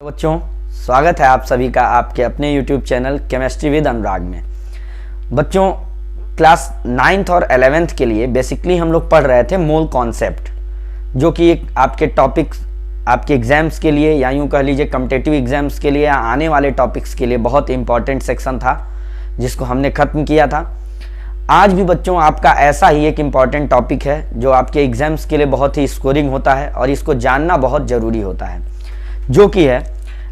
बच्चों, स्वागत है आप सभी का आपके अपने YouTube चैनल केमिस्ट्री विद अनुराग में। बच्चों, क्लास 9th और 11th के लिए बेसिकली हम लोग पढ़ रहे थे मोल कॉन्सेप्ट, जो कि एक आपके टॉपिक्स आपके एग्जाम्स के लिए या यूँ कह लीजिए कॉम्पिटिटिव एग्जाम्स के लिए या आने वाले टॉपिक्स के लिए बहुत इंपॉर्टेंट सेक्शन था, जिसको हमने ख़त्म किया था। आज भी बच्चों आपका ऐसा ही एक इम्पॉर्टेंट टॉपिक है जो आपके एग्जाम्स के लिए बहुत ही स्कोरिंग होता है और इसको जानना बहुत ज़रूरी होता है, जो कि है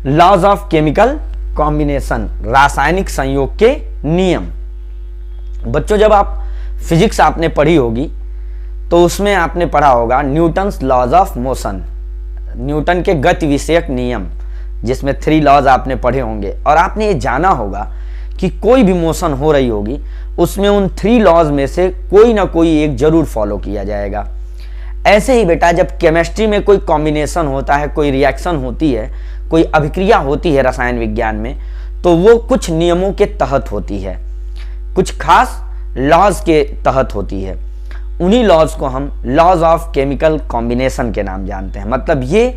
लॉज ऑफ केमिकल कॉम्बिनेशन, रासायनिक संयोग के नियम। बच्चों, जब आप फिजिक्स आपने पढ़ी होगी तो उसमें आपने पढ़ा होगा Newton's laws of motion, Newton के गति विषयक नियम, जिसमें 3 लॉज आपने पढ़े होंगे और आपने ये जाना होगा कि कोई भी मोशन हो रही होगी उसमें उन 3 लॉज में से कोई ना कोई एक जरूर फॉलो किया जाएगा। ऐसे ही बेटा, जब केमिस्ट्री में कोई कॉम्बिनेशन होता है, कोई रिएक्शन होती है, कोई अभिक्रिया होती है रसायन विज्ञान में, तो वो कुछ नियमों के तहत होती है, कुछ खास लॉज के तहत होती है। उन्हीं लॉज को हम लॉज ऑफ केमिकल कॉम्बिनेशन के नाम जानते हैं। मतलब ये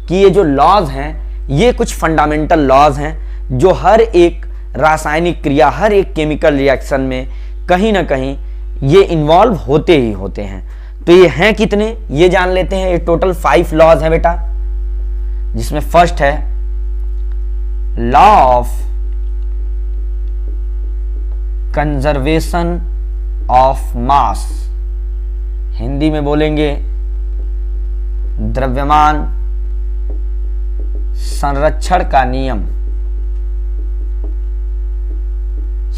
कि ये जो लॉज हैं ये कुछ फंडामेंटल लॉज हैं जो हर एक रासायनिक क्रिया, हर एक केमिकल रिएक्शन में कहीं ना कहीं ये इन्वॉल्व होते ही होते हैं। तो ये हैं कितने, ये जान लेते हैं। ये टोटल 5 लॉज हैं बेटा, जिसमें फर्स्ट है लॉ ऑफ कंजर्वेशन ऑफ मास, हिंदी में बोलेंगे द्रव्यमान संरक्षण का नियम।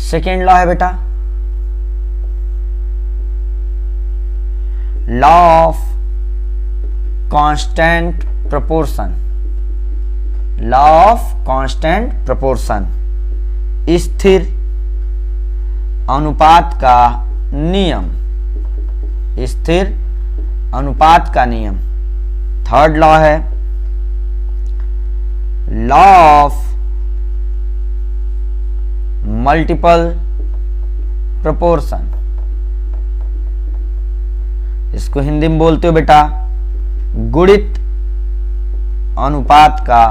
सेकेंड लॉ है बेटा law of constant proportion, law of constant proportion, स्थिर अनुपात का नियम, स्थिर अनुपात का नियम। थर्ड लॉ है लॉ ऑफ मल्टीपल प्रोपोर्शन, इसको हिंदी में बोलते हो बेटा गुणित अनुपात का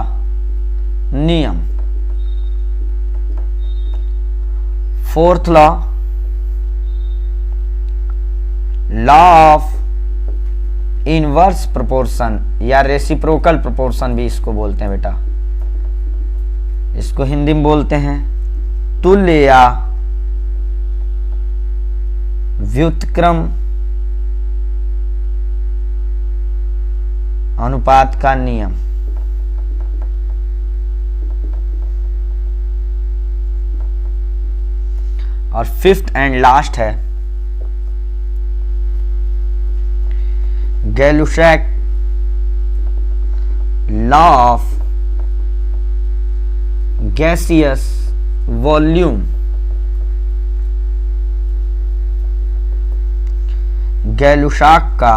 नियम। Fourth law law of inverse proportion या रेसिप्रोकल प्रोपोर्शन भी इसको बोलते हैं बेटा, इसको हिंदी में बोलते हैं तुल्य या व्युत्क्रम अनुपात का नियम। और फिफ्थ एंड लास्ट है Gay Lussac law of gaseous volume, Gay Lussac का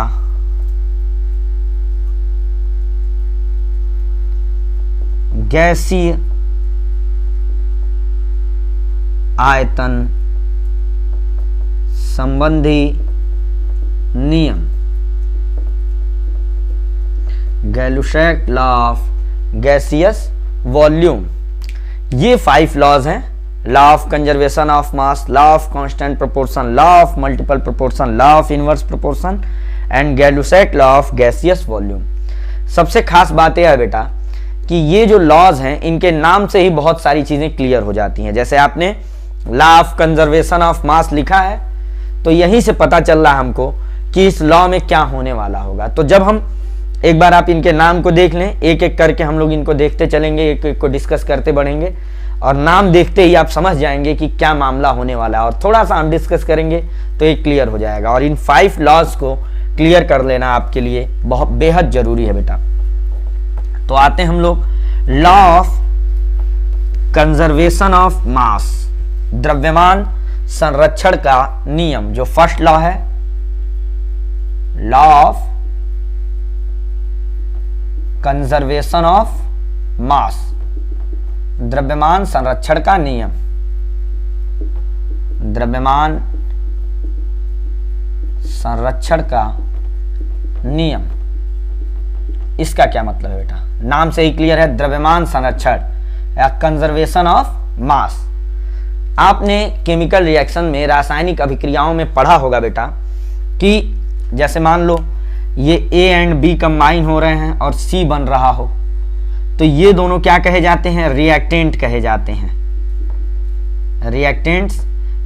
गैसीय आयतन संबंधी नियम, Gay Lussac law of gaseous volume. ये 5 लॉज हैं, law of conservation of mass, law of constant proportion, law of multiple proportion, law of inverse proportion and Gay Lussac law of gaseous volume. सबसे खास बात यह है बेटा कि ये जो लॉज हैं इनके नाम से ही बहुत सारी चीजें क्लियर हो जाती हैं। जैसे आपने लॉ ऑफ कंजर्वेशन ऑफ मास लिखा है तो यहीं से पता चल रहा है हमको कि इस लॉ में क्या होने वाला होगा। तो जब हम एक बार आप इनके नाम को देख लें, एक एक करके हम लोग इनको देखते चलेंगे, एक एक को डिस्कस करते बढ़ेंगे और नाम देखते ही आप समझ जाएंगे कि क्या मामला होने वाला है और थोड़ा सा हम डिस्कस करेंगे तो ये क्लियर हो जाएगा। और इन 5 लॉज को क्लियर कर लेना आपके लिए बहुत बेहद जरूरी है बेटा। तो आते हैं हम लोग लॉ ऑफ कंजर्वेशन ऑफ मास, द्रव्यमान संरक्षण का नियम। जो फर्स्ट लॉ है लॉ ऑफ कंजर्वेशन ऑफ मास, द्रव्यमान संरक्षण का नियम, द्रव्यमान संरक्षण का नियम, इसका क्या मतलब है बेटा? नाम से ही क्लियर है, द्रव्यमान संरक्षण या कंजर्वेशन ऑफ मास। आपने केमिकल रिएक्शन में, रासायनिक अभिक्रियाओं में पढ़ा होगा बेटा कि जैसे मान लो ये A एंड B कंबाइन हो रहे हैं और C बन रहा हो, तो ये दोनों क्या कहे जाते हैं? रिएक्टेंट कहे जाते हैं। रिएक्टेंट्स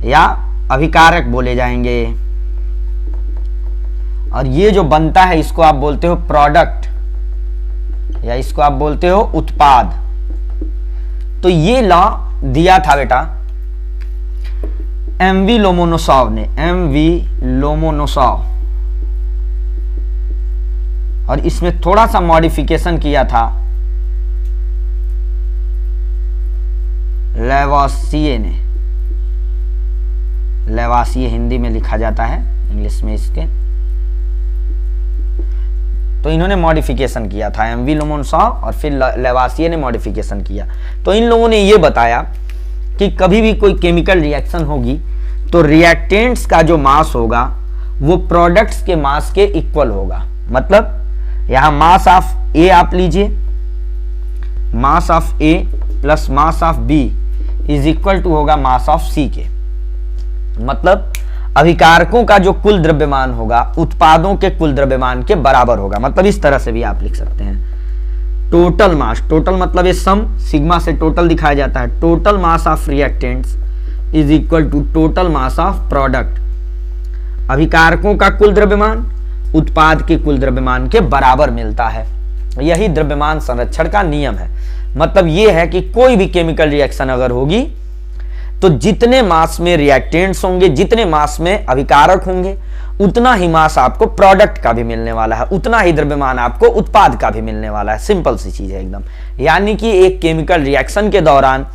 या अभिकारक बोले जाएंगे। और ये जो बनता है इसको आप बोलते हो प्रोडक्ट, या इसको आप बोलते हो उत्पाद। तो ये लॉ दिया था बेटा एमवी लोमोनोसॉव ने, एमवी लोमोनोसॉव, और इसमें थोड़ा सा मॉडिफिकेशन किया था लेवासिए ने। लेवासिए हिंदी में लिखा जाता है, इंग्लिश में इसके। तो इन्होंने मॉडिफिकेशन किया था, एमवी लोमोनोसॉव और फिर लेवासिए ने मॉडिफिकेशन किया। तो इन लोगों ने ये बताया कि कभी भी कोई केमिकल रिएक्शन होगी तो रिएक्टेंट्स का जो मास होगा वो प्रोडक्ट्स के मास के इक्वल होगा। मतलब यहां मास ऑफ ए आप लीजिए, mass of A plus mass of B is equal to होगा मास ऑफ सी के। मतलब अभिकारकों का जो कुल द्रव्यमान होगा उत्पादों के कुल द्रव्यमान के बराबर होगा। मतलब इस तरह से भी आप लिख सकते हैं, टोटल मास, टोटल मतलब ये सम, सिग्मा से टोटल दिखाया जाता है, total mass of reactants is equal to total mass of product. अभिकारकों का कुल द्रव्यमान उत्पाद के कुल द्रव्यमान के बराबर मिलता है। यही द्रव्यमान संरक्षण का नियम है। मतलब यह है कि कोई भी केमिकल रिएक्शन अगर होगी तो जितने मास में रिएक्टेंट्स होंगे, जितने मास में अभिकारक होंगे, उतना ही मास आपको प्रोडक्ट का भी मिलने वाला है, उतना ही द्रव्यमान आपको उत्पाद का भी मिलने वाला है। सिंपल सी चीज है एकदम। यानी कि एक केमिकल रिएक्शन के दौरान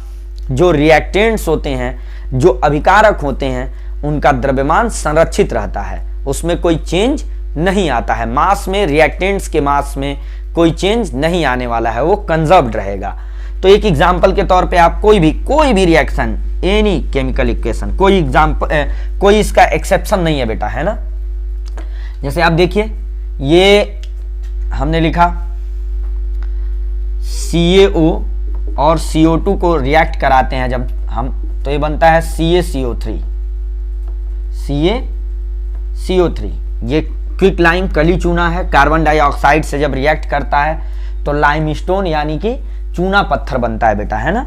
जो रिएक्टेंट्स होते हैं, जो अभिकारक होते हैं, उनका द्रव्यमान संरक्षित रहता है, उसमें कोई चेंज नहीं आता है। मास में, रिएक्टेंट्स के मास में कोई चेंज नहीं आने वाला है, वो कंजर्व्ड रहेगा। तो एक एग्जांपल के तौर पे आप कोई भी रिएक्शन, एनी केमिकल इक्वेशन, कोई एग्जांपल, कोई इसका एक्सेप्शन नहीं है बेटा, है ना। जैसे आप देखिए, ये हमने लिखा CaO और CO2 को रिएक्ट कराते हैं जब हम, तो ये बनता है CaCO3, CaCO3। ये क्विक लाइम कली चूना है, कार्बन डाइऑक्साइड से जब रिएक्ट करता है तो लाइमस्टोन यानी कि चूना पत्थर बनता है बेटा, है ना।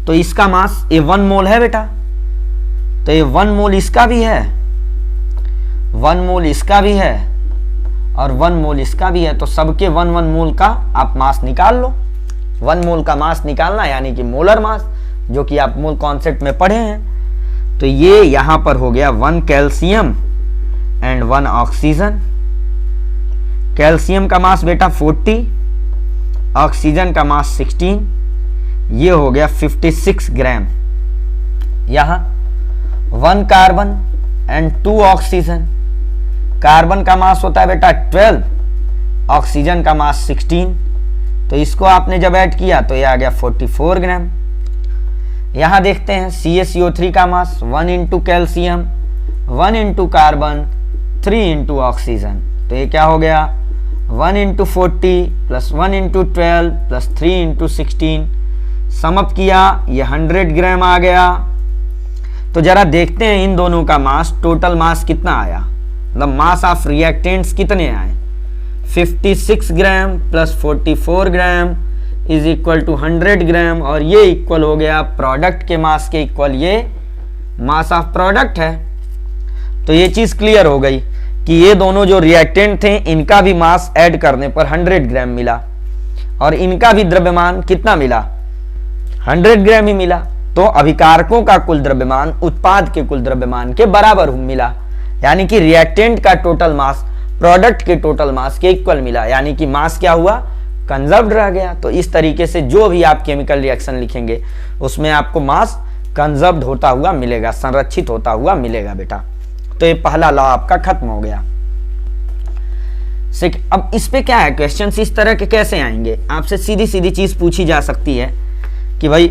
तो इसका मास ये 1 मोल है बेटा, तो ये 1 मोल इसका भी है, 1 मोल इसका भी है और 1 मोल इसका भी है। तो सबके 1 मोल का आप मास निकाल लो। 1 मोल का मास निकालना यानी कि मोलर मास, जो कि आप मोल कॉन्सेप्ट में पढ़े हैं। तो ये यहां पर हो गया 1 कैल्शियम एंड 1 ऑक्सीजन। कैल्शियम का मास बेटा 40, ऑक्सीजन का मास 16, ये हो गया 56 ग्राम। यहां 1 कार्बन एंड 2 ऑक्सीजन। कार्बन का मास होता है बेटा 12, ऑक्सीजन का मास 16, तो इसको आपने जब ऐड किया तो ये आ गया 44 ग्राम। यहां देखते हैं CaCO3 का मास 1 into calcium, 1 into carbon, 3 into oxygen, तो ये क्या हो गया 1 into 40 plus 1 into 12 plus 3 into 16, sum up किया ये 100 ग्राम आ गया। तो जरा देखते हैं इन दोनों का मास, टोटल मास कितना आया, मतलब मास ऑफ रिएक्टेंट्स कितने आए। 56 gram plus 44 gram is equal to 100 gram, और ये इक्वल हो गया प्रोडक्ट के मास के इक्वल, ये मास ऑफ प्रोडक्ट है। तो ये चीज क्लियर हो गई कि ये दोनों जो रिएक्टेंट थे इनका भी मास ऐड करने पर 100 ग्राम मिला और इनका भी द्रव्यमान कितना मिला, 100 ग्राम ही मिला। तो अभिकारकों का कुल द्रव्यमान उत्पाद के कुल द्रव्यमान के बराबर मिला, यानी कि रिएक्टेंट का टोटल मास प्रोडक्ट के टोटल मास के इक्वल मिला, यानी कि मास क्या हुआ, कंजर्व्ड रह गया। तो इस तरीके से जो भी आप केमिकल रिएक्शन लिखेंगे उसमें आपको मास कंजर्व्ड होता हुआ मिलेगा, संरक्षित होता हुआ मिलेगा बेटा। तो ये पहला लॉ आपका खत्म हो गया। अब इस पे क्या है, क्वेश्चंस इस तरह के कैसे आएंगे, आपसे सीधी सीधी चीज पूछी जा सकती है कि भाई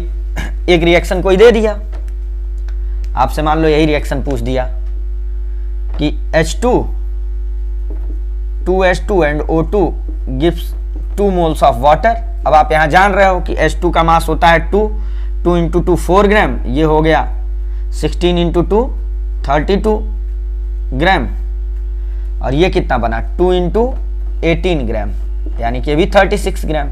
एक रिएक्शन कोई दे दिया, आपसे मान लो यही रिएक्शन पूछ दिया कि H2 2H2 and O2 gives 2 moles of water अब आप यहां जान रहे हो कि H2 का मास होता है 2 इंटू 2 4 ग्राम, ये हो गया 16 इंटू 2 32 ग्राम, और ये कितना बना 2 इंटू 18 ग्राम, यानी कि अभी 36 ग्राम।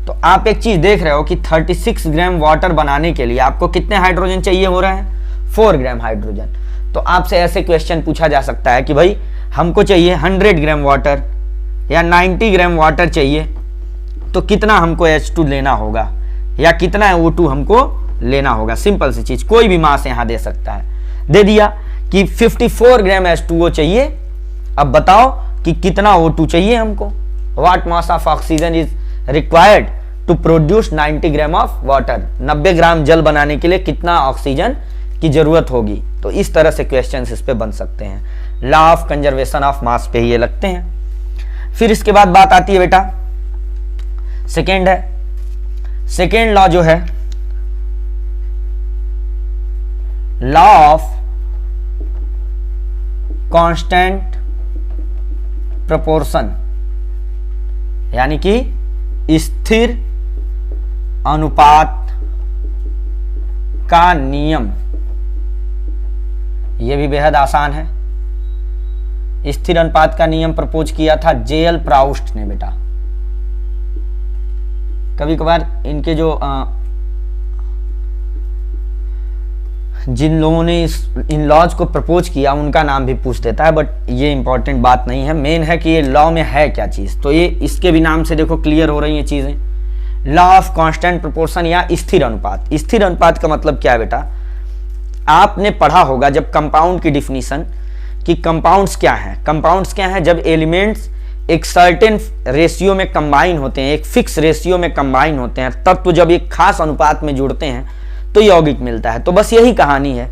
तो आप एक चीज देख रहे हो कि 36 ग्राम वाटर बनाने के लिए आपको कितने हाइड्रोजन चाहिए हो रहे हैं, 4 ग्राम हाइड्रोजन। तो आपसे ऐसे क्वेश्चन पूछा जा सकता है कि भाई हमको चाहिए 100 ग्राम वाटर या 90 ग्राम वाटर चाहिए, तो कितना हमको H2 लेना होगा या कितना O2 हमको लेना होगा। सिंपल सी चीज, कोई भी मास यहां दे सकता है। दे दिया कि 54 ग्राम H2O चाहिए, अब बताओ कि कितना O2 चाहिए हमको। What mass of oxygen is required to produce 90 gram of water, 90 gram जल बनाने के लिए कितना ऑक्सीजन की जरूरत होगी। तो इस तरह से क्वेश्चंस इस पे बन सकते हैं। लॉ ऑफ कंजर्वेशन ऑफ मास पे ये लगते हैं। फिर इसके बाद बात आती है बेटा सेकेंड है, सेकेंड लॉ जो है लॉ ऑफ कांस्टेंट प्रोपोर्शन, यानी कि स्थिर अनुपात का नियम। यह भी बेहद आसान है। स्थिर अनुपात का नियम प्रपोज किया था जेएल प्राउस्ट ने बेटा। कभी कभार इनके जो जिन लोगों ने इन लॉज को प्रपोज किया उनका नाम भी पूछ देता है, बट ये इंपॉर्टेंट बात नहीं है। मेन है कि ये लॉ में है क्या चीज, तो ये इसके भी नाम से देखो क्लियर हो रही है चीजें। लॉ ऑफ कांस्टेंट प्रोपोर्शन या स्थिर अनुपात। स्थिर अनुपात का मतलब क्या है बेटा, आपने पढ़ा होगा जब कंपाउंड की डिफिनीशन कि कंपाउंड्स क्या हैं। कंपाउंड्स क्या हैं, जब एलिमेंट्स एक सर्टेन रेशियो में कंबाइन होते हैं, एक फिक्स रेशियो में कंबाइन होते हैं, तब तो जब एक खास अनुपात में जुड़ते हैं तो यौगिक मिलता है। तो बस यही कहानी है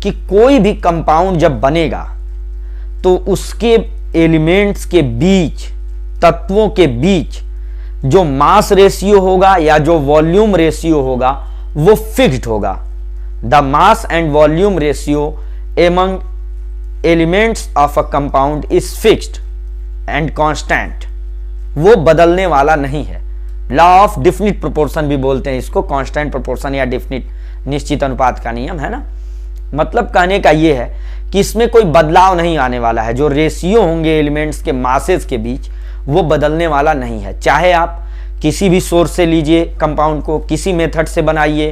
कि कोई भी कंपाउंड जब बनेगा तो उसके एलिमेंट्स के बीच, तत्वों के बीच जो मास रेशियो होगा या जो वॉल्यूम रेशियो होगा वो फिक्स्ड होगा। The mass and volume ratio among elements of a compound is fixed and constant, वो बदलने वाला नहीं है। लॉ ऑफ डिफिनिट प्रोपोर्शन भी बोलते हैं इसको, कांस्टेंट प्रोपोर्शन या डिफिनिट, निश्चित अनुपात का नियम, है ना। मतलब कहने का ये है कि इसमें कोई बदलाव नहीं आने वाला है। जो रेशियो होंगे एलिमेंट्स के मासेस के बीच वो बदलने वाला नहीं है। चाहे आप किसी भी सोर्स से लीजिए कंपाउंड को, किसी मेथड से बनाइए,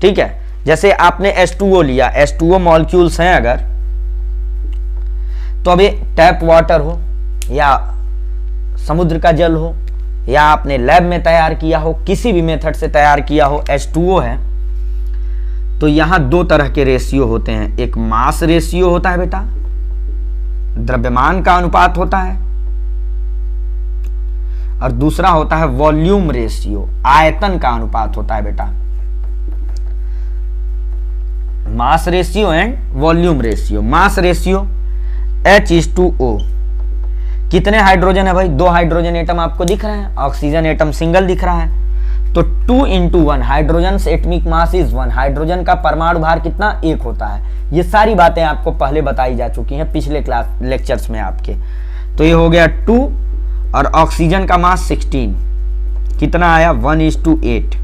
ठीक है। जैसे आपने H2O लिया, H2O मॉलिक्यूल्स हैं अगर, तो अभी टैप वाटर हो या समुद्र का जल हो या आपने लैब में तैयार किया हो, किसी भी मेथड से तैयार किया हो, H2O है, तो यहां दो तरह के रेशियो होते हैं। एक मास रेशियो होता है बेटा, द्रव्यमान का अनुपात होता है, और दूसरा होता है वॉल्यूम रेशियो, आयतन का अनुपात होता है बेटा। Mass ratio and volume ratio. Mass ratio H/2O, कितने हाइड्रोजन है भाई, 2 हाइड्रोजन एटम आपको दिख रहे हैं, ऑक्सीजन एटम सिंगल दिख रहा है, तो 2 into 1 hydrogen atomic mass is 1। Hydrogen का परमाणु भार कितना, 1 होता है। ये सारी बातें आपको पहले बताई जा चुकी हैं पिछले क्लास लेक्चर्स में आपके। तो ये हो गया 2, और ऑक्सीजन का मास 16, कितना आया 1:8।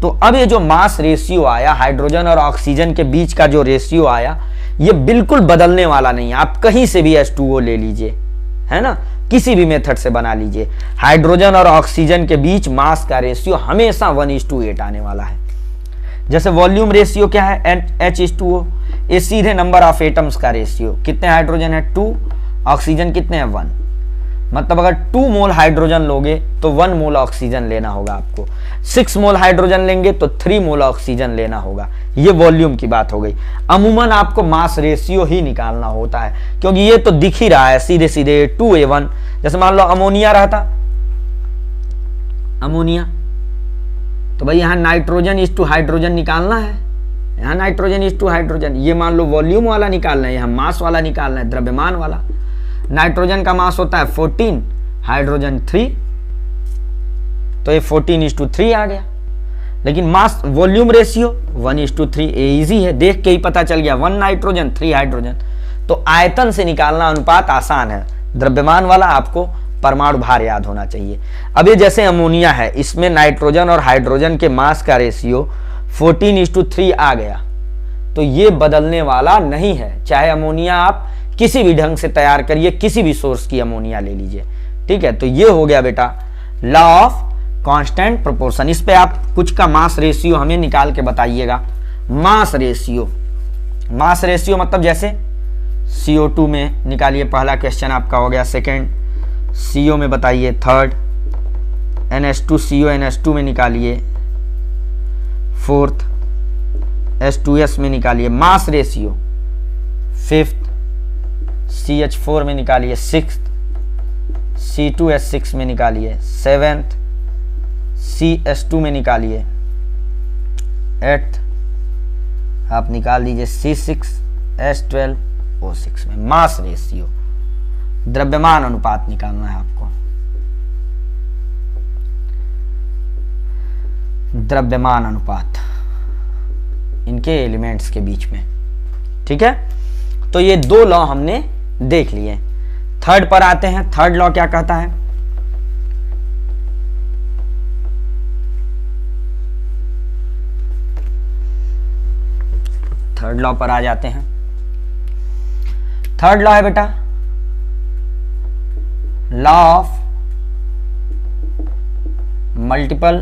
तो अब ये जो मास रेशियो आया हाइड्रोजन और ऑक्सीजन के बीच का जो रेशियो आया, ये बिल्कुल बदलने वाला नहीं है। आप कहीं से भी H2O ले लीजिए, है ना, किसी भी मेथड से बना लीजिए, हाइड्रोजन और ऑक्सीजन के बीच मास का रेशियो हमेशा 1:8 आने वाला है। जैसे वॉल्यूम रेशियो क्या है H/2O, ये सीधे नंबर ऑफ एटम्स का रेशियो, कितने हाइड्रोजन है 2, ऑक्सीजन कितने हैं 1। मतलब अगर 2 मोल हाइड्रोजन लोगे तो 1 मोल ऑक्सीजन लेना होगा आपको, 6 मोल हाइड्रोजन लेंगे तो 3 मोल ऑक्सीजन लेना होगा। ये वॉल्यूम की बात हो गई। अमूमन आपको मास रेशियो ही निकालना होता है, क्योंकि ये तो दिख ही रहा है सीधे सीधे 2:1। जैसे मान लो अमोनिया रहता, अमोनिया, तो भाई यहाँ नाइट्रोजन इज टू हाइड्रोजन निकालना है, यहाँ नाइट्रोजन इज टू हाइड्रोजन। ये मान लो वॉल्यूम वाला निकालना है, यहाँ मास वाला निकालना है, द्रव्यमान वाला। नाइट्रोजन का मास होता है 14, हाइड्रोजन 3, तो ये 14:3 आ गया। लेकिन मास वॉल्यूम रेशियो 1:3, इजी है, देख के ही पता चल गया, 1 नाइट्रोजन 3 हाइड्रोजन। तो आयतन से निकालना अनुपात आसान है, द्रव्यमान वाला आपको परमाणु भार याद होना चाहिए। अब ये जैसे अमोनिया है, इसमें नाइट्रोजन और हाइड्रोजन के मास का रेशियो 14:3 आ गया, तो ये बदलने वाला नहीं है। चाहे अमोनिया आप किसी भी ढंग से तैयार करिए, किसी भी सोर्स की अमोनिया ले लीजिए, ठीक है। तो ये हो गया बेटा लॉ ऑफ कांस्टेंट प्रोपोर्शन। इस पे आप कुछ का मास रेशियो हमें निकाल के बताइएगा। मास रेशियो मतलब जैसे CO2 में निकालिए, पहला क्वेश्चन आपका हो गया। सेकंड CO में बताइए। थर्ड NH2CO NH2 में निकालिए। फोर्थ H2S में निकालिए मास रेशियो। फिफ्थ CH4 में निकालिए। सिक्स्थ C2H6 में निकालिए। सेवेंथ CH2 में निकालिए। एट्थ आप निकाल दीजिए C6H12O6 में। मास रेशियो, द्रव्यमान अनुपात निकालना है आपको। द्रव्यमान अनुपात इनके एलिमेंट्स के बीच में, ठीक है। तो ये दो लॉ हमने देख लिए। थर्ड पर आते हैं। थर्ड लॉ क्या कहता है? थर्ड लॉ पर आ जाते हैं। थर्ड लॉ है बेटा लॉ ऑफ मल्टीपल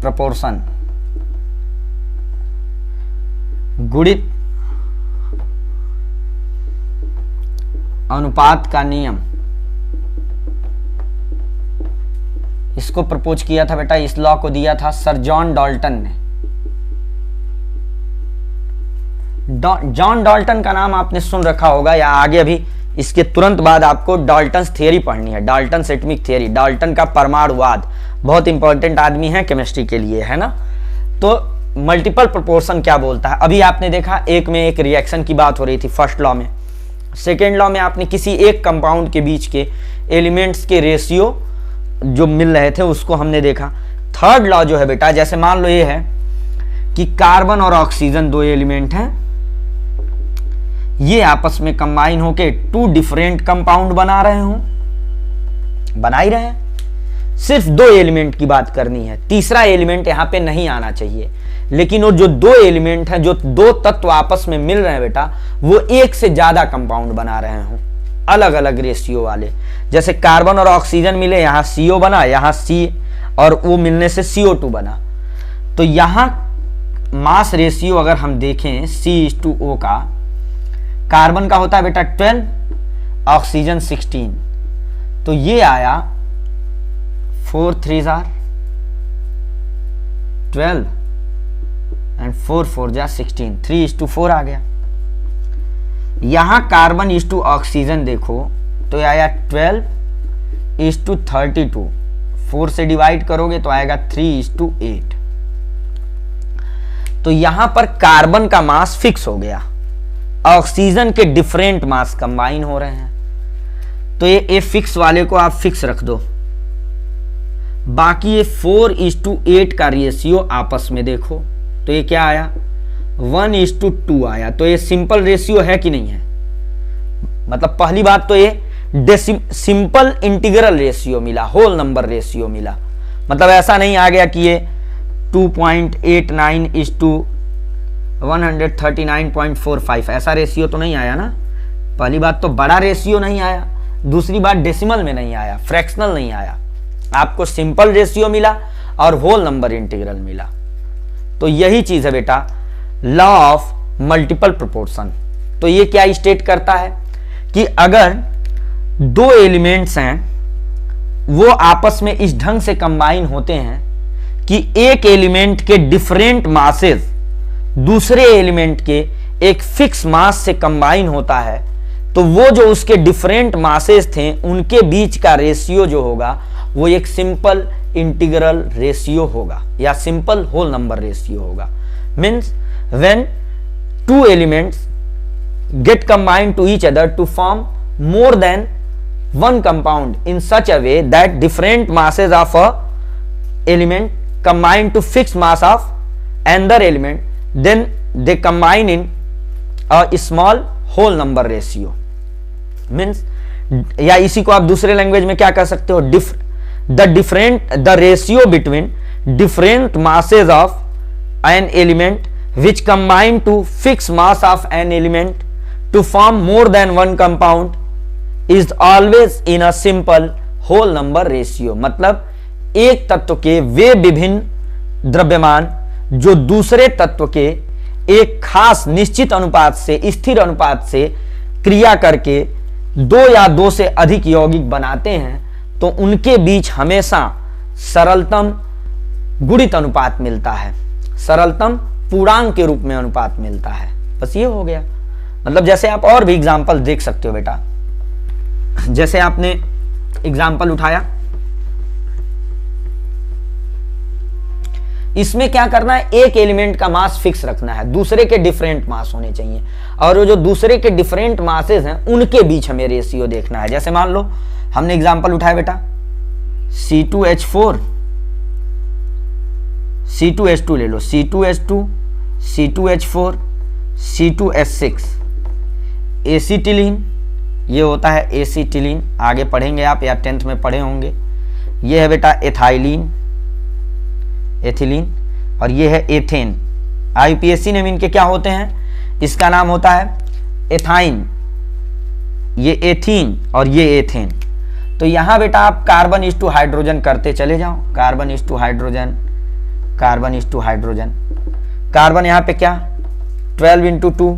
प्रोपोर्शन, गुणित अनुपात का नियम। इसको प्रपोज किया था बेटा, इस लॉ को दिया था सर जॉन डाल्टन ने। जॉन डाल्टन का नाम आपने सुन रखा होगा, या आगे अभी इसके तुरंत बाद आपको डाल्टन्स थ्योरी पढ़नी है। डाल्टन्स एटॉमिक थ्योरी, डाल्टन का परमाणुवाद, बहुत इंपॉर्टेंट आदमी है केमिस्ट्री के लिए, है ना। तो मल्टीपल प्रोपोर्शन क्या बोलता है? अभी आपने देखा एक में एक रिएक्शन की बात हो रही थी फर्स्ट लॉ में। सेकेंड लॉ में आपने किसी एक कंपाउंड के बीच के एलिमेंट्स के रेशियो जो मिल रहे थे उसको हमने देखा। थर्ड लॉ जो है बेटा, जैसे मान लो ये है कि कार्बन और ऑक्सीजन दो एलिमेंट हैं, ये आपस में कंबाइन होके टू डिफरेंट कंपाउंड बना रहे हो, बना ही रहे हैं। सिर्फ दो एलिमेंट की बात करनी है, तीसरा एलिमेंट यहां पे नहीं आना चाहिए। लेकिन वो जो दो एलिमेंट हैं, जो दो तत्व आपस में मिल रहे हैं बेटा, वो एक से ज्यादा कंपाउंड बना रहे हो, अलग अलग रेशियो वाले। जैसे कार्बन और ऑक्सीजन मिले, यहां CO बना, यहां C, और वो मिलने से CO2 बना। तो यहां मास रेशियो अगर हम देखें C/O का, कार्बन का होता है बेटा 12, ऑक्सीजन 16, तो ये आया 4 3 12 एंड 4 4 16, 3:4 आ गया। यहां कार्बन इज़ टू ऑक्सीजन देखो तो आया 12:32, 4 से डिवाइड करोगे तो आएगा 3:8। तो यहां पर कार्बन का मास फिक्स हो गया, ऑक्सीजन के डिफरेंट मास कंबाइन हो रहे हैं। तो ये फिक्स वाले को आप फिक्स रख दो। बाकी ये 4:8 का रेशियो आपस में देखो तो ये क्या आया, 1:2 आया। तो ये सिंपल रेशियो है कि नहीं है? मतलब पहली बात तो ये सिंपल इंटीग्रल रेशियो मिला, होल नंबर रेशियो मिला। मतलब ऐसा नहीं आ गया कि ये 2.89:139.45, ऐसा रेशियो तो नहीं आया ना। पहली बात तो बड़ा रेशियो नहीं आया, दूसरी बात डेसिमल में नहीं आया, फ्रैक्शनल नहीं आया। आपको सिंपल रेशियो मिला और होल नंबर इंटीग्रल मिला। तो यही चीज है बेटा लॉ ऑफ मल्टीपल प्रोपोर्शन। तो ये क्या स्टेट करता है कि अगर दो एलिमेंट्स हैं वो आपस में इस ढंग से कंबाइन होते हैं कि एक एलिमेंट के डिफरेंट मासेस दूसरे एलिमेंट के एक फिक्स मास से कंबाइन होता है, तो वो जो उसके डिफरेंट मासेस थे उनके बीच का रेशियो जो होगा वो एक सिंपल इंटीग्रल रेशियो होगा या सिंपल होल नंबर रेशियो होगा। Means when two elements get combined to each other to form more than one compound in such a way that different masses of a element combine to fixed mass of another element, then they combine in a small whole number ratio. Means या इसी को आप दूसरे language में क्या कह सकते हो, the ratio between different masses of an element which combine to fix mass of an element to form more than one compound is always in a simple whole number ratio। मतलब एक तत्व के वे विभिन्न द्रव्यमान जो दूसरे तत्व के एक खास निश्चित अनुपात से, स्थिर अनुपात से क्रिया करके दो या दो से अधिक यौगिक बनाते हैं, तो उनके बीच हमेशा सरलतम गुणित अनुपात मिलता है, सरलतम पूर्णांक के रूप में अनुपात मिलता है। बस ये हो गया। मतलब जैसे आप और भी एग्जाम्पल देख सकते हो बेटा, जैसे आपने एग्जाम्पल उठाया, इसमें क्या करना है, एक एलिमेंट का मास फिक्स रखना है, दूसरे के डिफरेंट मास होने चाहिए, और वो जो दूसरे के डिफरेंट मासेस हैं उनके बीच हमें रेशियो देखना है। जैसे मान लो हमने एग्जाम्पल उठाया बेटा C2H4 C2H2 ले लो, C2H2 C2H4 C2H6 एसिटिलीन, ये होता है एसिटिलीन, आगे पढ़ेंगे आप या 10th में पढ़े होंगे। ये है बेटा एथाइलिन, एथिलीन, और ये है एथेन। IUPAC ने इनके क्या होते हैं, इसका नाम होता है एथाइन, ये एथीन और ये एथेन। तो यहां बेटा आप कार्बन इज टू हाइड्रोजन करते चले जाओ, carbon is to hydrogen, carbon is to hydrogen, carbon यहां पे क्या 12 इंटू 2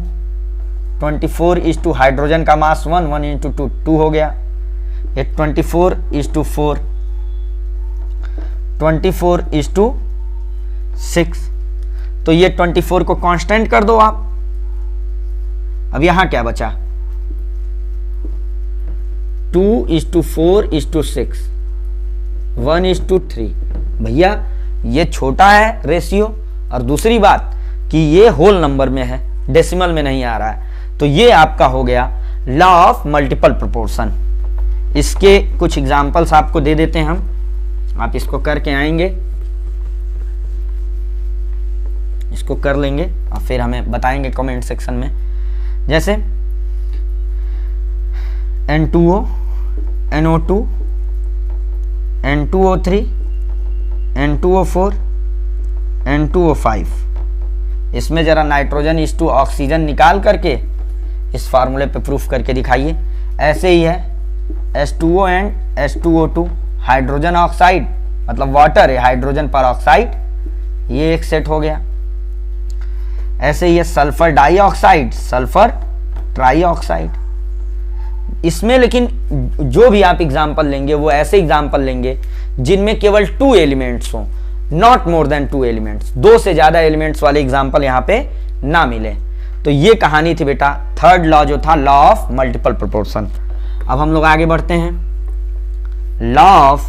24 इज टू हाइड्रोजन का मास 1, 1 इंटू 2 2 हो गया, ये 24 इज टू 4, 24 इज टू 6, तो ये 24 को कांस्टेंट कर दो आप। अब यहां क्या बचा 2 is to 4 is to 6, 1 is to 3। भैया ये छोटा है रेशियो, और दूसरी बात कि ये होल नंबर में है, डेसिमल में नहीं आ रहा है, तो ये आपका हो गया लॉ ऑफ मल्टीपल प्रोपोर्शन। इसके कुछ एग्जांपल्स आपको दे देते हैं हम, आप इसको करके आएंगे, इसको कर लेंगे और फिर हमें बताएंगे कमेंट सेक्शन में। जैसे N2O, NO2, N2O3, N2O4, N2O5, इसमें जरा नाइट्रोजन इस टू ऑक्सीजन निकाल करके इस फार्मूले पे प्रूफ करके दिखाइए। ऐसे ही है H2O and H2O2, hydrogen oxide मतलब वाटर है, हाइड्रोजन पर ऑक्साइड, ये एक सेट हो गया। ऐसे ही है सल्फर डाइऑक्साइड, सल्फर ट्राइऑक्साइड। इसमें लेकिन जो भी आप एग्जाम्पल लेंगे वो ऐसे एग्जाम्पल लेंगे जिनमें केवल 2 एलिमेंट्स हो, नॉट मोर देन 2 एलिमेंट्स, 2 से ज्यादा एलिमेंट्स वाले एग्जाम्पल यहाँ पे ना मिले। तो ये कहानी थी बेटा, थर्ड लॉ जो था लॉ ऑफ मल्टीपल प्रोपोर्शन। अब हम लोग आगे बढ़ते हैं, law of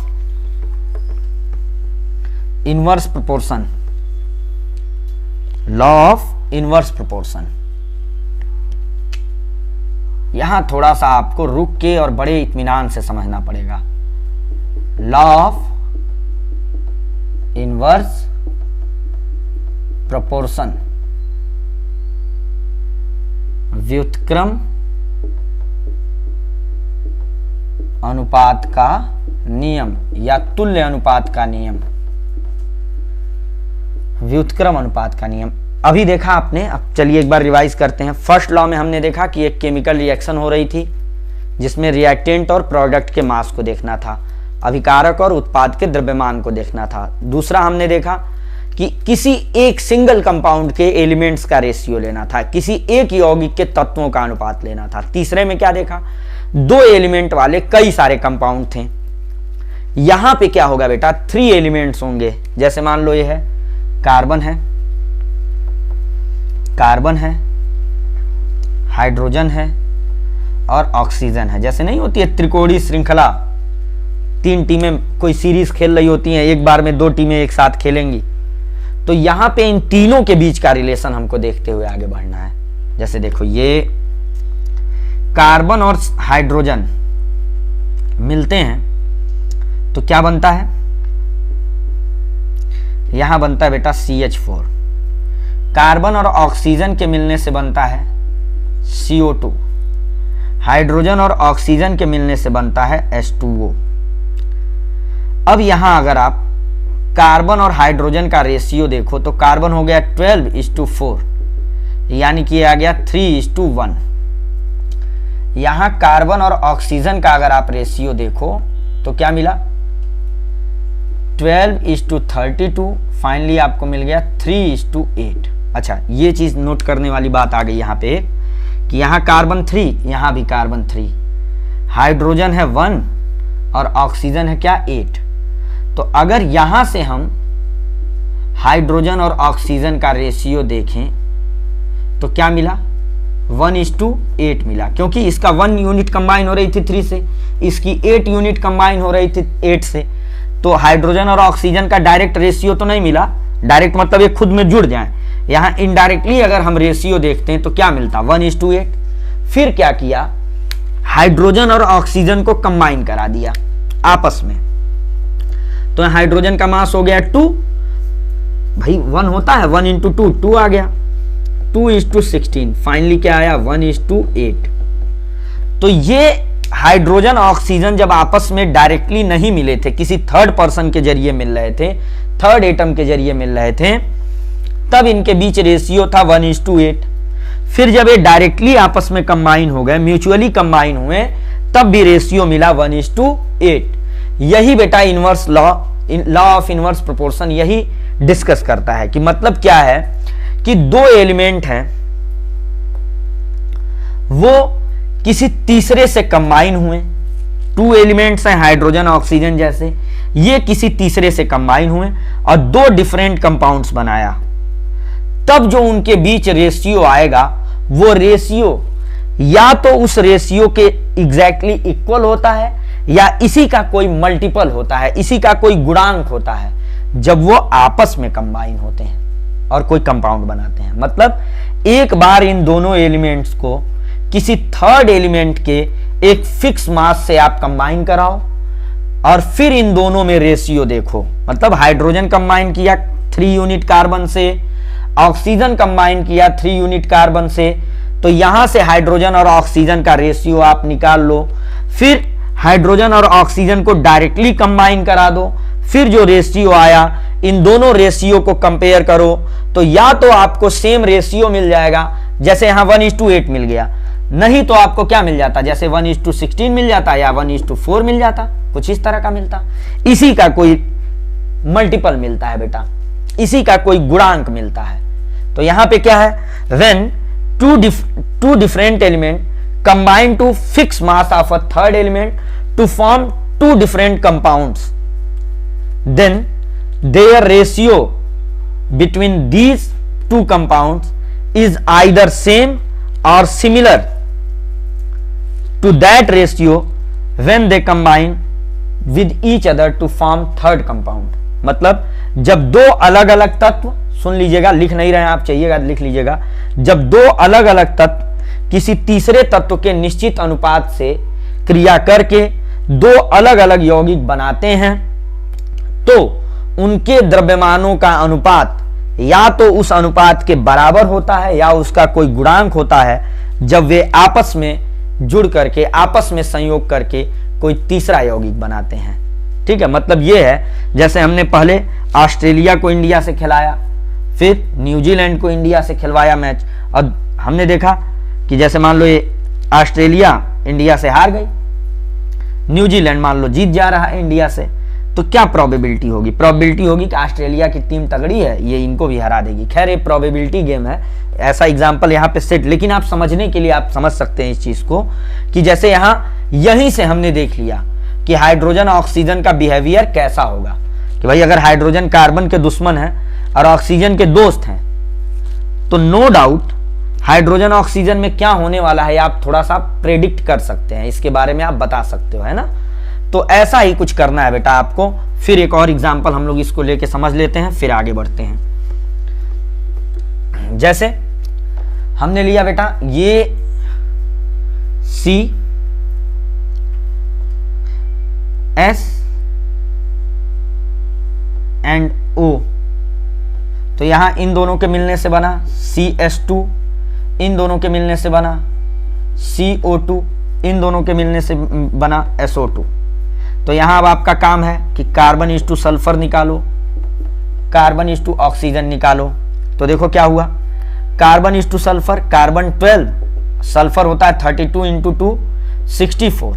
inverse proportion, law of inverse proportion. यहां थोड़ा सा आपको रुक के और बड़े इत्मीनान से समझना पड़ेगा। लॉ ऑफ इनवर्स प्रोपोर्शन, व्युत्क्रम अनुपात का नियम या तुल्य अनुपात का नियम, व्युत्क्रम अनुपात का नियम। अभी देखा आपने, अब चलिए एक बार रिवाइज करते हैं। फर्स्ट लॉ में हमने देखा कि एक केमिकल रिएक्शन हो रही थी जिसमें रिएक्टेंट और प्रोडक्ट के मास को देखना था, अभिकारक और उत्पाद के द्रव्यमान को देखना था। दूसरा हमने देखा कि किसी एक सिंगल कंपाउंड के एलिमेंट्स का रेशियो लेना था, किसी एक यौगिक के तत्वों का अनुपात लेना था। तीसरे में क्या देखा, 2 एलिमेंट वाले कई सारे कंपाउंड थे। यहां पे क्या होगा बेटा, 3 एलिमेंट्स होंगे। जैसे मान लो ये है कार्बन है, कार्बन है, हाइड्रोजन है और ऑक्सीजन है। जैसे नहीं होती है त्रिकोणीय श्रृंखला, 3 टीमें कोई सीरीज खेल रही होती हैं, एक बार में 2 टीमें एक साथ खेलेंगी। तो यहां पे इन तीनों के बीच का रिलेशन हमको देखते हुए आगे बढ़ना है। जैसे देखो ये कार्बन और हाइड्रोजन मिलते हैं तो क्या बनता है, यहां बनता है बेटा CH4। कार्बन और ऑक्सीजन के मिलने से बनता है CO2। हाइड्रोजन और ऑक्सीजन के मिलने से बनता है H2O। अब यहां अगर आप कार्बन और हाइड्रोजन का रेशियो देखो तो कार्बन हो गया 12:4, यानी कि आ गया 3:1। यहां कार्बन और ऑक्सीजन का अगर आप रेशियो देखो तो क्या मिला, 12:32, फाइनली आपको मिल गया 3:8। अच्छा, ये चीज नोट करने वाली बात आ गई यहां पे कि यहां कार्बन 3, यहां भी कार्बन 3, हाइड्रोजन है 1 और ऑक्सीजन है क्या 8। तो अगर यहां से हम हाइड्रोजन और ऑक्सीजन का रेशियो देखें तो क्या मिला, 1:8 मिला, क्योंकि इसका 1 यूनिट कंबाइन हो रही थी 3 से, इसकी 8 यूनिट कंबाइन हो रही थी 8 से। तो हाइड्रोजन और ऑक्सीजन का डायरेक्ट रेशियो तो नहीं मिला, डायरेक्ट मतलब ये खुद में जुड़ जाए। यहां इनडायरेक्टली अगर हम रेशियो देखते हैं तो क्या मिलता, 1:8। फिर क्या किया, हाइड्रोजन और ऑक्सीजन को कंबाइन करा दिया आपस में, तो हाइड्रोजन का मास हो गया 2, भाई 1 होता है, 1 × 2, 2 आ गया, 2:16, फाइनली क्या आया 1:8। तो ये हाइड्रोजन ऑक्सीजन जब आपस में डायरेक्टली नहीं मिले थे, किसी थर्ड पर्सन के जरिए मिल रहे थे, थर्ड एटम के जरिए मिल रहे थे, तब इनके बीच रेशियो था 1:8। फिर जब ये डायरेक्टली आपस में कंबाइन हो गए, म्यूचुअली कंबाइन हुए, तब भी रेशियो मिला 1:8। यही बेटा inverse law of inverse proportion यही डिस्कस करता है कि मतलब क्या है कि दो एलिमेंट हैं, वो किसी तीसरे से कंबाइन हुए, 2 एलिमेंट्स हैं हाइड्रोजन ऑक्सीजन जैसे, ये किसी तीसरे से कंबाइन हुए और 2 डिफरेंट कंपाउंड्स बनाया, तब जो उनके बीच रेशियो आएगा वो रेशियो या तो उस रेशियो के एग्जैक्टली इक्वल होता है या इसी का कोई मल्टीपल होता है, इसी का कोई गुणांक होता है, जब वो आपस में कंबाइन होते हैं और कोई कंपाउंड बनाते हैं। मतलब एक बार इन दोनों एलिमेंट्स को किसी थर्ड एलिमेंट के एक फिक्स मास से आप कंबाइन कराओ और फिर इन दोनों में रेशियो देखो, मतलब हाइड्रोजन कंबाइन किया 3 यूनिट कार्बन से, ऑक्सीजन कंबाइन किया 3 यूनिट कार्बन से, तो यहां से हाइड्रोजन और ऑक्सीजन का रेशियो आप निकाल लो, फिर हाइड्रोजन और ऑक्सीजन को डायरेक्टली कंबाइन करा दो, फिर जो रेशियो आया इन दोनों रेशियो को कंपेयर करो, तो या तो आपको सेम रेशियो मिल जाएगा, जैसे यहां 1:8 मिल गया, नहीं तो आपको क्या मिल जाता, जैसे 1:16 मिल जाता या 1:4 मिल जाता, कुछ इस तरह का मिलता। इसी का कोई मल्टीपल मिलता है बेटा, इसी का कोई गुणांक मिलता है। तो यहां पे क्या है, when two different element combine to fix mass of a third element to form 2 different compounds, then their ratio between these 2 compounds is either same or similar to that ratio when they combine with each other to form third compound। मतलब जब 2 अलग अलग तत्व, सुन लीजिएगा, लिख नहीं रहे हैं आप, चाहिएगा लिख लीजिएगा, जब 2 अलग अलग तत्व किसी तीसरे तत्व के निश्चित अनुपात से क्रिया करके 2 अलग अलग यौगिक बनाते हैं, तो उनके द्रव्यमानों का अनुपात या तो उस अनुपात के बराबर होता है या उसका कोई गुणांक होता है, जब वे आपस में जुड़ करके, आपस में संयोग करके कोई तीसरा यौगिक बनाते हैं। ठीक है, मतलब यह है जैसे हमने पहले ऑस्ट्रेलिया को इंडिया से खिलाया, फिर न्यूजीलैंड को इंडिया से खिलवाया मैच, और हमने देखा कि जैसे मान लो ये ऑस्ट्रेलिया इंडिया से हार गई, न्यूजीलैंड मान लो जीत जा रहा है इंडिया से, तो क्या प्रोबेबिलिटी होगी, प्रोबेबिलिटी होगी कि ऑस्ट्रेलिया की टीम तगड़ी है, ये इनको भी हरा देगी। खैर ये प्रोबेबिलिटी गेम है, ऐसा एग्जांपल यहाँ पे सेट, लेकिन आप समझने के लिए आप समझ सकते हैं इस चीज को कि जैसे यहाँ यहीं से हमने देख लिया कि हाइड्रोजन ऑक्सीजन का बिहेवियर कैसा होगा, कि भाई अगर हाइड्रोजन कार्बन के दुश्मन है और ऑक्सीजन के दोस्त हैं, तो नो डाउट हाइड्रोजन ऑक्सीजन में क्या होने वाला है आप थोड़ा सा प्रेडिक्ट कर सकते हैं, इसके बारे में आप बता सकते हो, है ना। तो ऐसा ही कुछ करना है बेटा आपको। फिर एक और एग्जांपल हम लोग इसको लेके समझ लेते हैं, फिर आगे बढ़ते हैं। जैसे हमने लिया बेटा ये CH&O, तो यहां इन दोनों के मिलने से बना CH2, इन दोनों के मिलने से बना CO2, इन दोनों के मिलने से बना SO2। तो यहां अब आपका काम है कि कार्बन इज टू सल्फर निकालो, कार्बन इज टू ऑक्सीजन निकालो। तो देखो क्या हुआ, carbon is two sulphur, carbon 12, sulphur होता है 32 इंटू 2 64।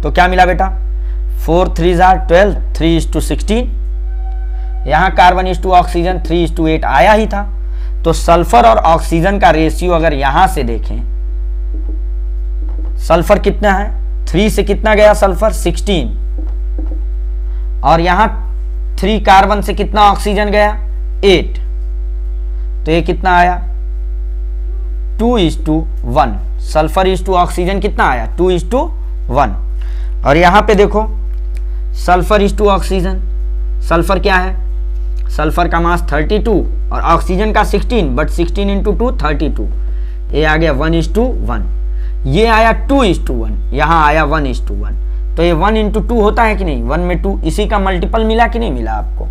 तो क्या मिला बेटा 4 3 12, 3 इज टू 16। यहां carbon is to oxygen 3 is to 8 आया ही था। तो सल्फर और ऑक्सीजन का रेशियो अगर यहां से देखें, सल्फर कितना है, 3 से कितना गया सल्फर 16, और यहां 3 कार्बन से कितना ऑक्सीजन गया 8। तो ये कितना आया 2:1। सल्फर इज टू ऑक्सीजन कितना आया 2:1। और यहां पे देखो sulphur is to oxygen, sulphur क्या है, सल्फर का मास 32 और ऑक्सीजन का 16, बट 16 इंटू 2 32। ये आ गया 1:1, ये आया 2:1, यहां आया 1:1। तो ये 1 इंटू 2 होता है कि नहीं, 1 में 2, इसी का मल्टीपल मिला कि नहीं मिला आपको।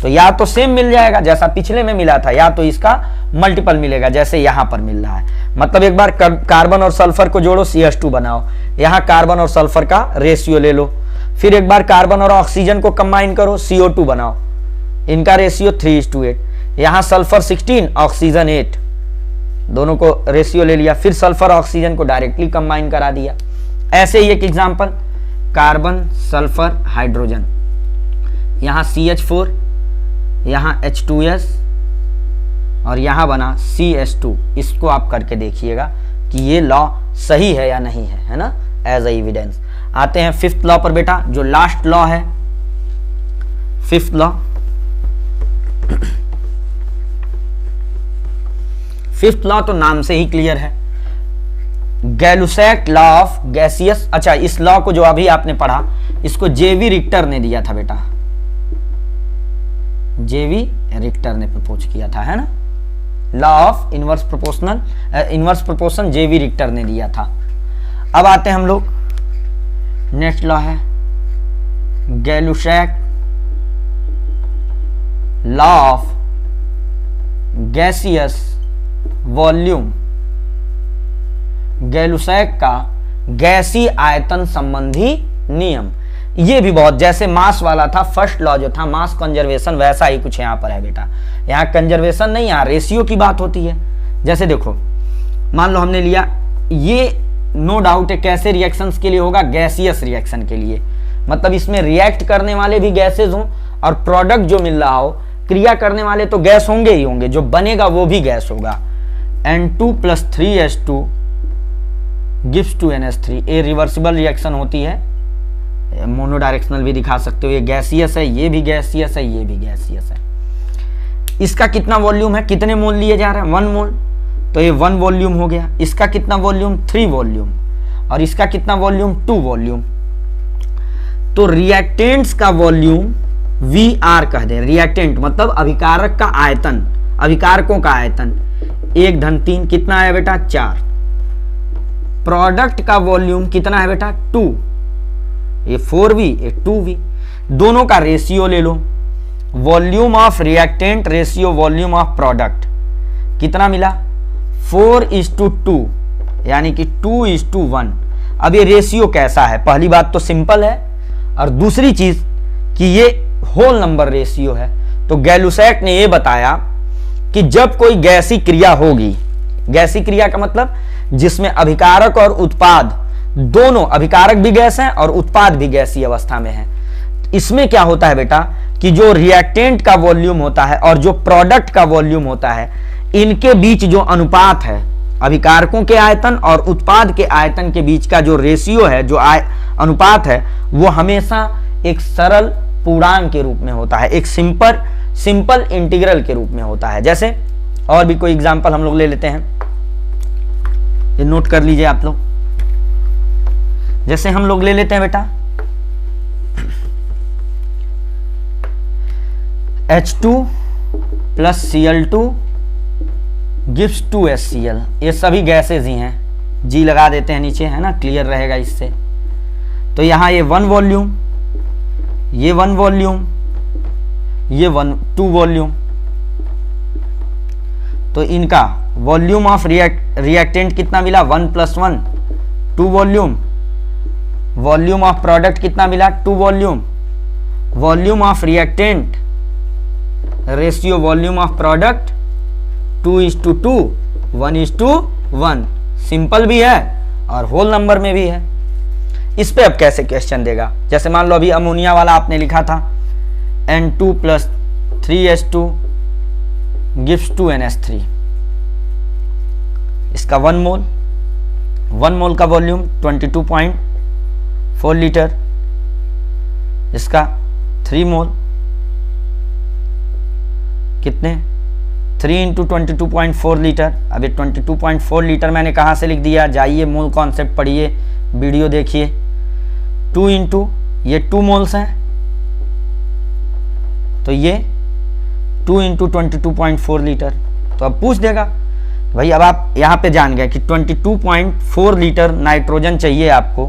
तो या तो सेम मिल जाएगा जैसा पिछले में मिला था, या तो इसका मल्टीपल मिलेगा जैसे यहां पर मिल रहा है। मतलब एक बार कार्बन और सल्फर को जोड़ो CH2 बनाओ, यहां कार्बन और सल्फर का रेशियो ले लो, फिर एक बार कार्बन और ऑक्सीजन को कंबाइन करो CO2 बनाओ, इनका रेशियो 3:8। यहां सल्फर 16 ऑक्सीजन 8, दोनों को रेशियो ले लिया, फिर सल्फर ऑक्सीजन को डायरेक्टली कंबाइन करा दिया। ऐसे ही एक एग्जांपल, कार्बन सल्फर हाइड्रोजन, यहां CH4, यहां H2S और यहां बना CH2। इसको आप करके देखिएगा कि ये लॉ सही है या नहीं है ना, एज ए एविडेंस। आते हैं 5th लॉ पर बेटा, जो लास्ट लॉ है 5th लॉ। 5th लॉ तो नाम से ही क्लियर है, गैलुसैक लॉ ऑफ गैसियस। अच्छा, इस लॉ को जो अभी आपने पढ़ा, इसको जेवी रिक्टर ने दिया था बेटा, जेवी रिक्टर ने प्रपोज किया था, है ना। लॉ ऑफ इनवर्स प्रोपोर्शन जेवी रिक्टर ने दिया था। अब आते हैं हम लोग, नेक्स्ट लॉ है Gay Lussac law of gaseous volume. Gay Lussac का गैसी आयतन संबंधी नियम। ये भी बहुत, जैसे मास वाला था फर्स्ट लॉ जो था मास कंजर्वेशन, वैसा ही कुछ यहाँ पर है बेटा। यहाँ कंजर्वेशन नहीं, यहाँ रेशियो की बात होती है। जैसे देखो, मान लो हमने लिया, ये नो डाउट है कैसे रिएक्शंस के लिए होगा, गैसियस रिएक्शन के लिए। मतलब इसमें रिएक्ट करने वाले भी गैसेज हों और प्रोडक्ट जो मिल रहा हो, क्रिया करने वाले तो गैस होंगे ही होंगे, जो बनेगा वो भी गैस होगा। N2 + 3H2 gives to NH3। ये रिवर्सिबल रिएक्शन होती है, मोनोडायरेक्शनल भी दिखा सकते हो। ये गैसियस है, ये भी गैसियस है, ये भी गैसियस है। इसका कितना वॉल्यूम है, कितने मोल लिए जा रहे हैं 1 मोल, तो ये 1 वॉल्यूम हो गया। इसका कितना वॉल्यूम 3 वॉल्यूम, और इसका कितना वॉल्यूम 2 वॉल्यूम। तो रिएक्टेंट्स का वॉल्यूम VR कह दें। रिएक्टेंट मतलब अभिकारक का आयतन, अभिकारकों का आयतन 1-3 कितना है बेटा 4। प्रोडक्ट का वॉल्यूम कितना है बेटा 2, ये 4V ये 2V। दोनों का रेशियो ले लो, volume of reactant ratio volume of product कितना मिला 4:2, यानी कि 2:1। अब ये रेशियो कैसा है, पहली बात तो सिंपल है, और दूसरी चीज कि ये होल नंबर रेशियो है। तो गैलुसैक ने ये बताया कि जब कोई गैसी क्रिया होगी, गैसी क्रिया का मतलब जिसमें अभिकारक और उत्पाद दोनों, अभिकारक भी गैस है और उत्पाद भी गैसीय अवस्था में है, इसमें क्या होता है बेटा कि जो रिएक्टेंट का वॉल्यूम होता है और जो प्रोडक्ट का वॉल्यूम होता है, इनके बीच जो अनुपात है, अभिकारकों के आयतन और उत्पाद के आयतन के बीच का जो रेशियो है, जो अनुपात है, वो हमेशा एक सरल पूर्णांक के रूप में होता है, एक सिंपल इंटीग्रल के रूप में होता है। जैसे और भी कोई एग्जांपल हम लोग ले लेते हैं, ये नोट कर लीजिए आप लोग। जैसे हम लोग ले लेते हैं बेटा H2 + Cl2 गिव्स 2HCl। ये सभी गैसेज ही हैं, G लगा देते हैं नीचे, है ना, क्लियर रहेगा इससे। तो यहां ये 1 वॉल्यूम, ये 1 वॉल्यूम, ये 2 वॉल्यूम। तो इनका वॉल्यूम ऑफ रिएक्टेंट कितना मिला 1 + 1 2 वॉल्यूम, वॉल्यूम ऑफ प्रोडक्ट कितना मिला 2 volume, volume of reactant ratio volume of product 2:2 1:1, simple भी है और होल नंबर में भी है। इस पे अब कैसे क्वेश्चन देगा, जैसे मान लो अभी अमोनिया वाला आपने लिखा था N2 + 3H2 gives 2 NH3, इसका 1 मोल का वॉल्यूम 22.4 लीटर, इसका 3 मोल कितने 3 × 22.4 लीटर। अब ये 22.4 लीटर मैंने कहाँ से लिख दिया, जाइए मोल कॉन्सेप्ट पढ़िए, वीडियो देखिए। 2 × ये 2 मोल्स हैं, तो ये 2 × 22.4 लीटर। तो अब पूछ देगा भाई, अब आप यहाँ पे जान गए कि 22.4 लीटर नाइट्रोजन चाहिए आपको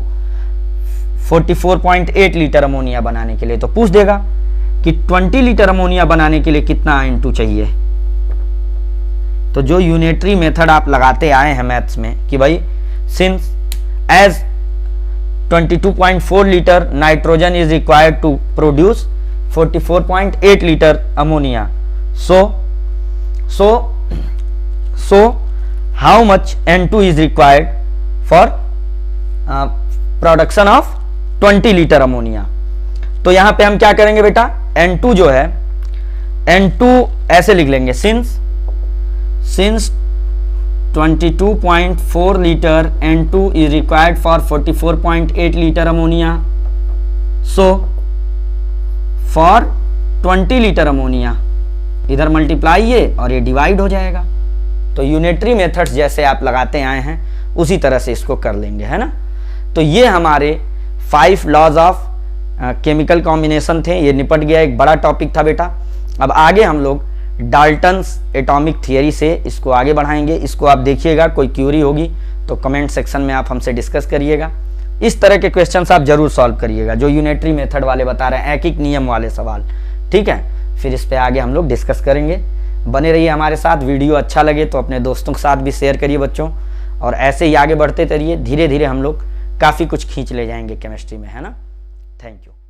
44.8 लीटर अमोनिया बनाने के लिए। तो पूछ देगा कि 20 लीटर अमोनिया बनाने के लिए कितना N2 चाहिए। तो जो यूनिटरी मेथड आप लगाते आए हैं मैथ्स में कि भाई since as 22.4 litre nitrogen is required to produce 44.8 litre ammonia, so how much N2 is required for production of 20 litre ammonia. तो यहां पे हम क्या करेंगे बेटा, N2 जो है N2 ऐसे लिख लेंगे, since 22.4 litre N2 is required for 44.8 litre ammonia, so for 20 litre ammonia, इधर मल्टीप्लाई ये और ये डिवाइड हो जाएगा। तो यूनिटरी मेथड्स जैसे आप लगाते आए हैं उसी तरह से इसको कर लेंगे, है ना। तो ये हमारे 5 लॉज ऑफ केमिकल कॉम्बिनेशन थे, ये निपट गया, एक बड़ा टॉपिक था बेटा। अब आगे हम लोग डाल्टन्स एटॉमिक थियरी से इसको आगे बढ़ाएंगे। इसको आप देखिएगा, कोई क्यूरी होगी तो कमेंट सेक्शन में आप हमसे डिस्कस करिएगा। इस तरह के क्वेश्चंस आप जरूर सॉल्व करिएगा, जो यूनिटरी मेथड वाले बता रहे हैं, एक नियम वाले सवाल, ठीक है। फिर इस पे आगे हम लोग डिस्कस करेंगे। बने रहिए हमारे साथ। वीडियो अच्छा लगे तो अपने दोस्तों के साथ भी शेयर करिए बच्चों, और ऐसे ही आगे बढ़ते रहिए। धीरे धीरे हम लोग काफ़ी कुछ खींच ले जाएंगे केमिस्ट्री में, है ना। Thank you.